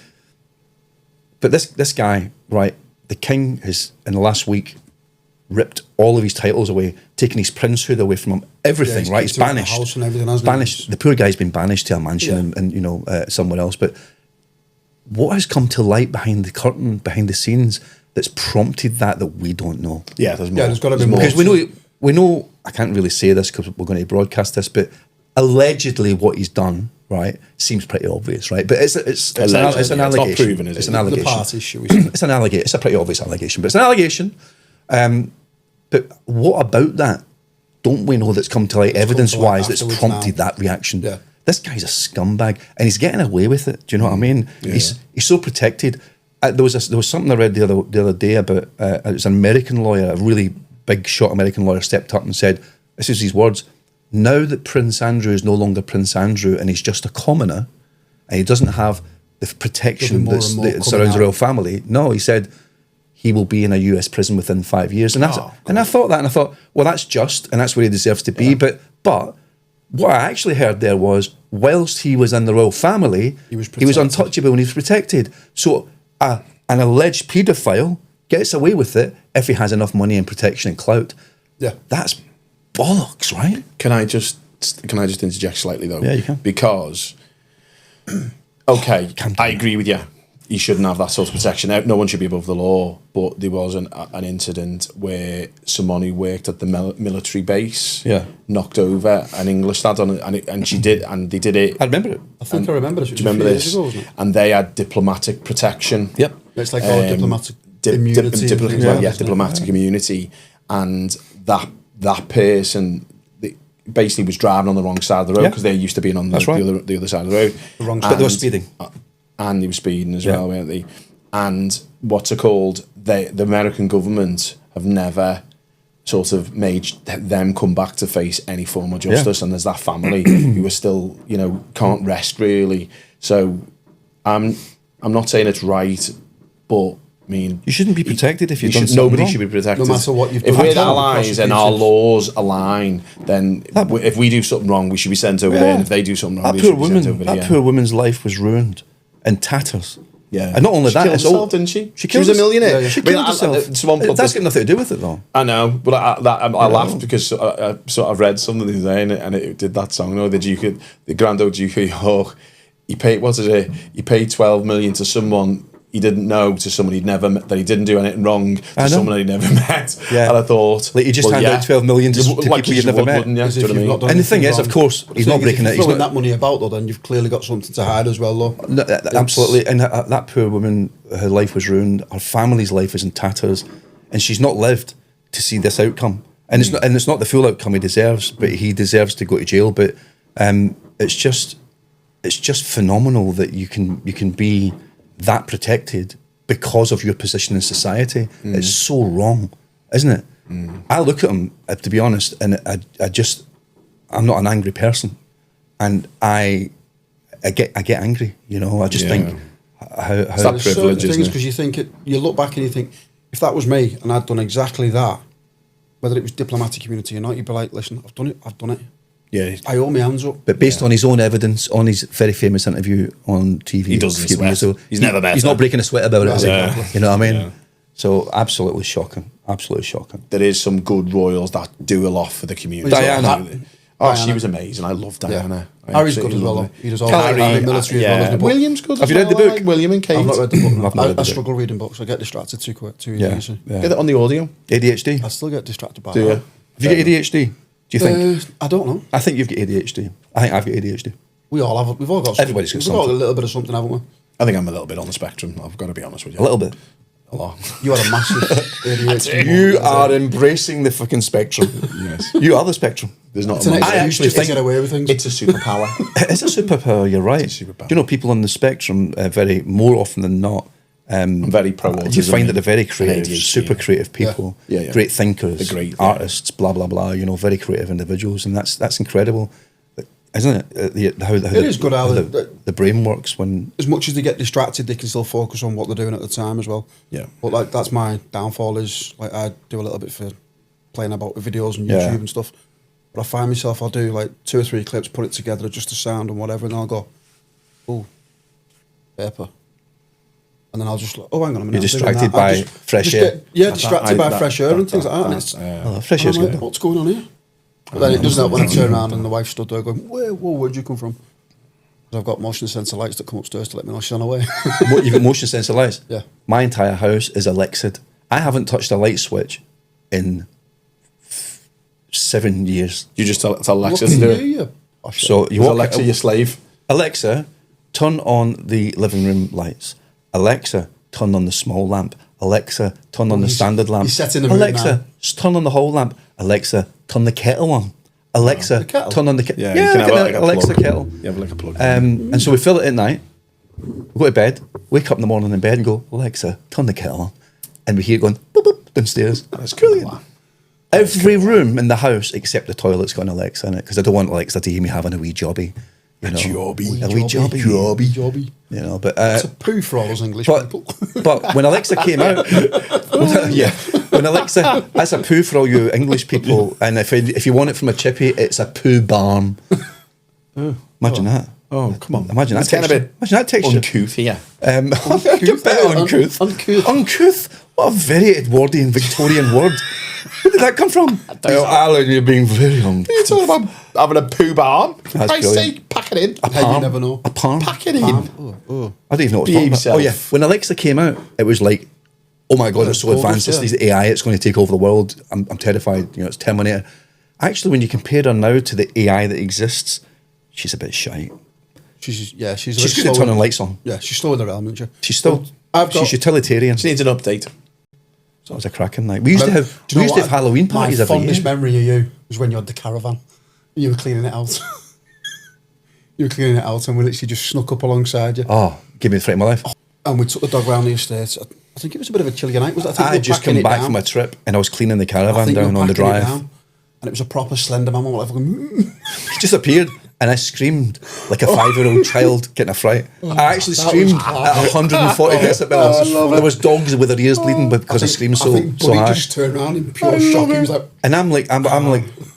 this guy, right? The king has in the last week ripped all of his titles away, taken his princehood away from him. Everything, he's right? kicked He's him out of the banished. house and everything, hasn't he? Banished. The poor guy's been banished to a mansion Yeah. and somewhere else. But what has come to light behind the curtain, behind the scenes, that's prompted that we don't know? Yeah, there's more. Yeah, there's gotta be more. Because we know. I can't really say this because we're going to broadcast this, but allegedly what he's done, right, seems pretty obvious, right? But it's an Allegedly. It's not allegation. proven, is It's it? an The allegation. The party, should we say? It's an allegation. It's a pretty obvious allegation, but it's an allegation. But what about that? Don't we know that's come to light evidence-wise that's afterwards prompted now. that reaction? Yeah. This guy's a scumbag, and he's getting away with it. Do you know what I mean? He's so protected. There was something I read the other day about it was an American lawyer, a really big shot American lawyer, stepped up and said, "This is his words. Now that Prince Andrew is no longer Prince Andrew and he's just a commoner, and he doesn't have the protection There'll be more and more that coming surrounds the out. royal family." No, he said he will be in a US prison within 5 years, and I thought that, and I thought, well, that's just, and that's where he deserves to be. But what I actually heard there was, whilst he was in the royal family, He was he was protected. untouchable and he was protected. So a An alleged paedophile gets away with it if he has enough money and protection and clout. Yeah. That's bollocks, right? Can I just interject slightly though? Yeah, you can. Because, okay, I agree with you. You shouldn't have that sort of protection. No one should be above the law. But there was an incident where someone who worked at the military base knocked over an English lad and she did, and they did it. I remember it. I think I remember this. Do you remember this? Ago, wasn't it? And they had diplomatic protection. Yep. It's like diplomatic immunity. Diplomatic immunity. And that person basically was driving on the wrong side of the road because they're used to being on the other side of the road. The wrong But side. they were speeding. And they were speeding as well, weren't they? And what's it called? The American government have never sort of made them come back to face any form of justice. And there's that family who are still, can't rest really. So I'm not saying it's right, but I mean, You shouldn't be protected if you've done something nobody wrong. should be protected. No matter what you've If done. we're allies and our laws align, then if we do something wrong, we should be sent over there. And if they do something wrong, That they poor should be sent woman, over that here. poor woman's life was ruined in tatters. Yeah. And not only She that, killed it's herself, all, didn't she? She She was a millionaire. Yeah. She I mean, killed herself. someone put That's this- got nothing to do with it, though. I know, but I laughed because I sort of read something the other day and it did that song. No, the Grand Old Duke of York. He paid He paid 12 million to someone he didn't know, to someone he'd never met, that he didn't do anything wrong, to someone he'd never met. Yeah. And I thought, Like, you just handed out 12 million to people you've never met. Wouldn't you? As Do if you know you've what I not mean? done And the thing anything is, of wrong. course, he's not breaking it. If He's throwing not, that money about, though, then you've clearly got something to hide as well, though. No, absolutely. And that poor woman, her life was ruined. Her family's life is in tatters, and she's not lived to see this outcome. And it's not the full outcome he deserves, but he deserves to go to jail. But it's just phenomenal that you can be that protected because of your position in society. It's so wrong, isn't it? I look at him, to be honest, and I'm not an angry person, and I get angry. I just think how that There's certain privilege, things, isn't it? because you look back and you think, if that was me and I'd done exactly that, whether it was diplomatic immunity or not, you'd be like, listen, I've done it. Yeah. I owe my hands up. But based on his own evidence, on his very famous interview on TV, He doesn't a few years sweat. ago, He's never met He's her. not breaking a sweat about it. Is he? Yeah. You know what I mean? Yeah. So absolutely shocking. Absolutely shocking. There is some good royals that do a lot for the community. Diana. Absolutely. Oh, she was amazing. I love Diana. I Harry's absolutely good as well, love though. her. He does all Harry, the military as well, isn't he? But William's good. Have as you read well. the I book? like William and Kate. I've not read the book. No. I've not read the I book. struggle reading books. I get distracted too Yeah. easily. Yeah. Get it on the audio. ADHD. I still get distracted by Do you? that. Have you got ADHD? Do you think? I don't know. I think you've got ADHD. I think I've got ADHD. We all have. We've all got. Everybody's got We've all got a something. little bit of something, haven't we? I think I'm a little bit on the spectrum. I've got to be honest with you. A little bit. A lot. You are a massive ADHD. You are embracing the fucking spectrum. Yes. You are the spectrum. There's not It's a an lot. excuse to get away with things. It's a superpower. It's a superpower. You're right. It's a superpower. Do you know people on the spectrum very more often than not? I'm very pro You find that they're very creative, ADHD, super creative people, Yeah, yeah. great thinkers, They're great, yeah. artists, blah blah blah. Very creative individuals, and that's incredible, isn't it? How It is good how the brain works when. As much as they get distracted, they can still focus on what they're doing at the time as well. Yeah. But like that's my downfall is like I do a little bit for playing about with videos and YouTube Yeah. and stuff. But I find myself I'll do like 2 or 3 clips, put it together, just the sound and whatever, and then I'll go, oh, paper. And then I'll just like, oh, hang on a minute. You're I'm doing distracted that. I by fresh air. Distracted by fresh air and things like that. And it's, Fresh and air's I'm like, good. what's going on here? But then it doesn't help when I turn around and the wife stood there going, whoa, where'd you come from? Because I've got motion sensor lights that come upstairs to let me know she's on her way. You've got motion sensor lights. Yeah. My entire house is Alexa'd. I haven't touched a light switch in 7 years. You just tell Alexa What to can do you it. hear? Oh, shit. So you Is walk Alexa your slave? Alexa, turn on the living room lights. Alexa, turn on the small lamp. Alexa, turn on the standard lamp. he's setting the mood Alexa, now. turn on the whole lamp. Alexa, turn the kettle on. Alexa, The kettle? turn on the kettle. Yeah, you can have like a Alexa plug. kettle. You have like a plug. And so we fill it at night, we go to bed, wake up in the morning in bed and go, Alexa, turn the kettle on. And we hear it going, boop, boop, downstairs. That's brilliant. Every room in the house except the toilet's got an Alexa in it because I don't want Alexa to hear me having a wee jobby. You know, jobby. A wee jobby. Jobby. You know, but It's a poo for all those English but, people. but when Alexa came out, when Alexa, that's a poo for all you English people, and if you want it from a chippy, it's a poo barn. Imagine that. Oh, come on. Imagine that It's getting a texture. bit Imagine that texture. uncouth here. A bit uncouth. Uncouth. Uncouth? What a very Edwardian Victorian word. Where did that come from? Alan, you're being very uncouth. You're talking about having a poo arm. For That's Christ's brilliant. sake, pack it in. Hey, you never know. A palm? Pack it in. I don't even know what Behave it's talking about. Oh, yeah. yourself. When Alexa came out, it was like, oh my God, it's so Gorgeous, advanced. yeah. This is AI. It's going to take over the world. I'm terrified. It's Terminator. Actually, when you compare her now to the AI that exists, she's a bit shy. She's She's good at turning lights on. Yeah, she's still with her element. She's still, I've got- she's utilitarian. She needs an update. So it was a cracking night. We used to have Halloween parties My every fondest year. memory of you was when you had the caravan. You were cleaning it out. You were cleaning it out, and we literally just snuck up alongside you. Oh, give me the fright of my life. And we took the dog round the estate. I think it was a bit of a chilly night. Was it? I think I we had were just packing come it back down. from a trip and I was cleaning the I caravan think we were down on the packing it drive. down, and it was a proper slender man. Like going, He just appeared and I screamed like a 5-year-old child getting a fright. I actually that screamed was hard. at 140 decibels. I love it. There was dogs with their ears bleeding because I screamed I think so Buddy high. just turned around in pure shock. He was like, And I'm like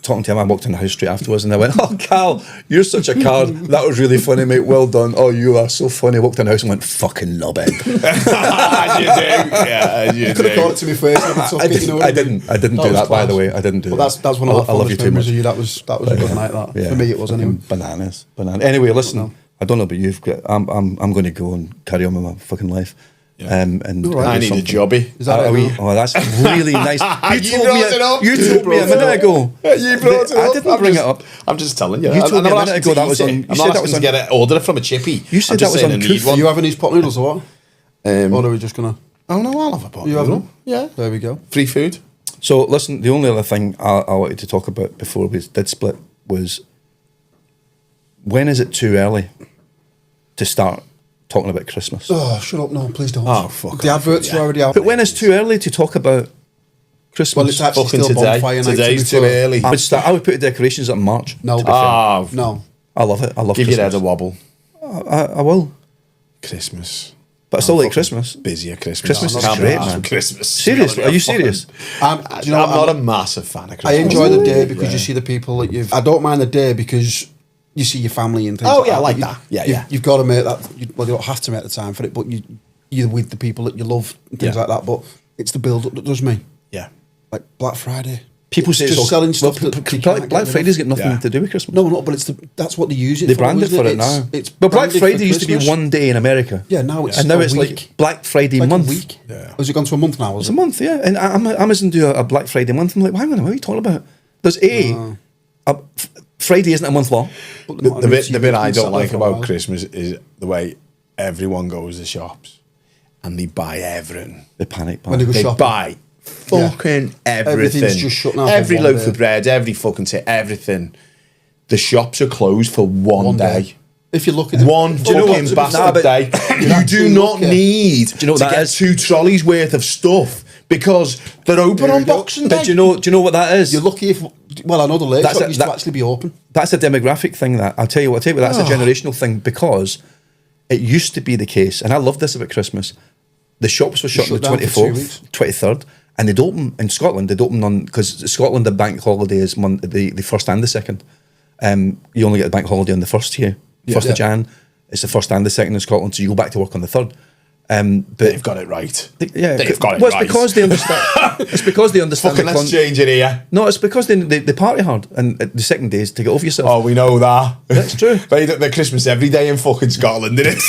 talking to him. I walked in the house straight afterwards, and I went, "Oh, Cal, you're such a card. That was really funny, mate. Well done. Oh, you are so funny." I walked in the house and went, "Fucking knobhead." As you do. Yeah, as you you could have do. caught it to me first. And I, took it, you know what I mean? didn't do was that, by the class. way. I didn't do But that. that's one of the I love you fondest too memories much. of you. That was a good night. That Yeah. for me it was anyway. Bananas. Anyway, listen. I don't know about you. I'm going to go and carry on with my fucking life. And All right. I need a jobby. Is that Are it we- now? oh, that's really nice. You brought it up. You told me a minute ago. You brought it I up. didn't bring it up. I'm just telling you. You told me I'm a not minute asking ago to that was eat on- it. you I'm said not that asking was to on- get it, order it from a chippy. You said I'm just that was saying I on need Coof. Are one. you having these pot noodles or what? Or are we just gonna? Oh no, I'll have a pot. You have noodle. them? Yeah. There we go. Free food. So listen, the only other thing I wanted to talk about before we did split was, when is it too early to start talking about Christmas? Oh, shut up! No, please don't. Oh, fuck The off, adverts yeah. are already out. But when is too early to talk about Christmas? Well, it's actually Fucking still today. bonfire night. Today's so too we- early. I would put the decorations up in March. No, Ah, no. I love it. I love give your Christmas. head a wobble. I will. Christmas. But I still like Christmas. Busy at Christmas. Christmas No, is can't be great, arsed man. with Christmas. Seriously? Are you serious? Do you know I'm what? not a massive fan of Christmas. I enjoy the day because you see the people that you've. I don't mind the day because you see your family and things. Oh, yeah, I like You- that. Yeah, you- yeah. You've got to make that. Well, you don't have to make the time for it, but you're with the people that you love and things Yeah. like that. But it's the build up that does me. Yeah. Like Black Friday. People say just it's selling well, stuff. that you Black can't get rid Friday's of. got nothing Yeah. to do with Christmas. No, but that's what they use it They for. brand it isn't for it It's- now. It's But Black branded for Friday used to be Christmas. one day in America. Yeah, now it's and now a it's week. like Black Friday Like month. a week. Yeah. Has it gone to a month now? It's a month, yeah. And Amazon do a Black Friday month. I'm like, hang on, what are you talking about? There's Friday isn't a month long. The bit I don't like about Christmas is the way everyone goes to shops and they buy everything. They panic. When they go They shopping. buy fucking everything. Everything's just shut now for Every one loaf day. of bread, every fucking everything. The shops are closed for one day. If you look at One do you know what? fucking bastard Nah, but day. You actually do not lucky. need Do you know what to that get is? 2 trolleys worth of stuff because they're open There on you go. Boxing Day. But do you know what that is? You're lucky if. Well, I know the late That's shop it, used to actually be open. That's a demographic thing. That I'll tell you what. That's a generational thing, because it used to be the case, and I love this about Christmas. The shops were shut on shut the down for 2 24th, weeks. 23rd, and they'd open in Scotland. They'd open on, because Scotland the bank holiday is the first and the second. You only get the bank holiday on the first here, first Yeah. of Jan. It's the first and the second in Scotland, so you go back to work on the third. But They've got it right. yeah, They've got it well, right. it's because they understand. It's because they understand. Fucking the let's change it here. No, it's because they party hard, and the second day is to get over yourself. Oh, we know that. That's true. They do their Christmas every day in fucking Scotland, innit?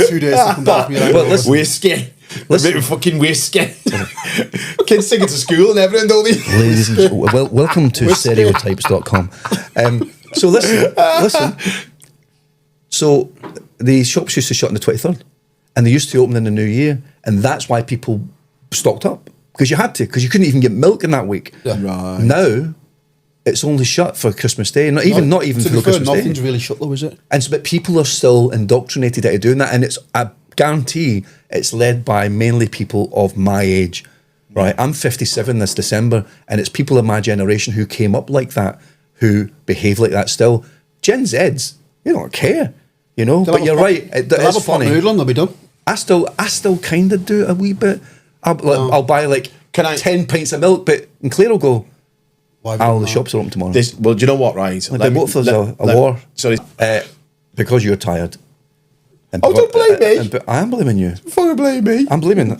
2 days to come back. Well, listen. Whiskey. A bit of fucking whiskey. Kids take it to school and everything, don't they? Ladies and gentlemen, welcome to stereotypes.com. So listen. So the shops used to shut on the 23rd, and they used to open in the new year, and that's why people stocked up, because you had to, because you couldn't even get milk in that week. Yeah. Right. Now it's only shut for Christmas Day, not even to for be fair, Christmas nothing's Day. really shut though, is it? And so, but people are still indoctrinated into doing that, and I guarantee it's led by mainly people of my age, right? I'm 57 this December, and it's people of my generation who came up like that, who behave like that still. Gen Zs, they don't care, you know. They'll But have you're a pot- right, they'll have it's a pot funny. noodle and they'll be done. I still kind of do it a wee bit. I'll buy like Can I- 10 pints of milk, but and Claire will go, Why have you Al, done the that? shops are open tomorrow. Well, do you know what, right? They both of us a war. Sorry. Because you're tired. And Oh, don't blame me. I am blaming you. Fucking blame me. I'm blaming him.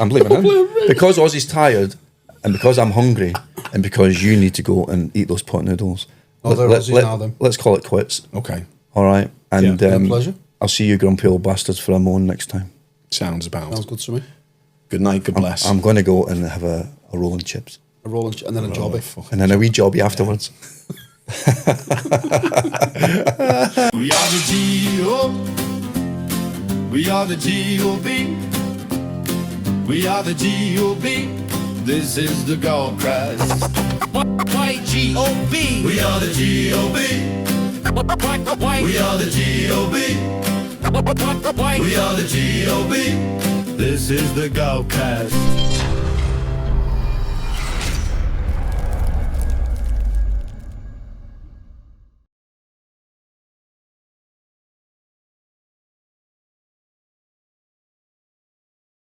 Because Ozzy's tired, and because I'm hungry, and because you need to go and eat those pot noodles. Oh, they're Ozzy now then. Let's call it quits. Okay. All right. And Yeah, pleasure. I'll see you grumpy old bastards for a moan next time. Sounds about. Sounds good to me. Good night, God bless. I'm going to go and have a roll and chips. A rolling and then a jobby. And then a wee jobby afterwards. We are the G.O.B. We are the G.O.B. We are the G.O.B. This is the Gobcast. Why G.O.B? We are the G.O.B. We are the G.O.B. We are the G.O.B. This is the Gobcast.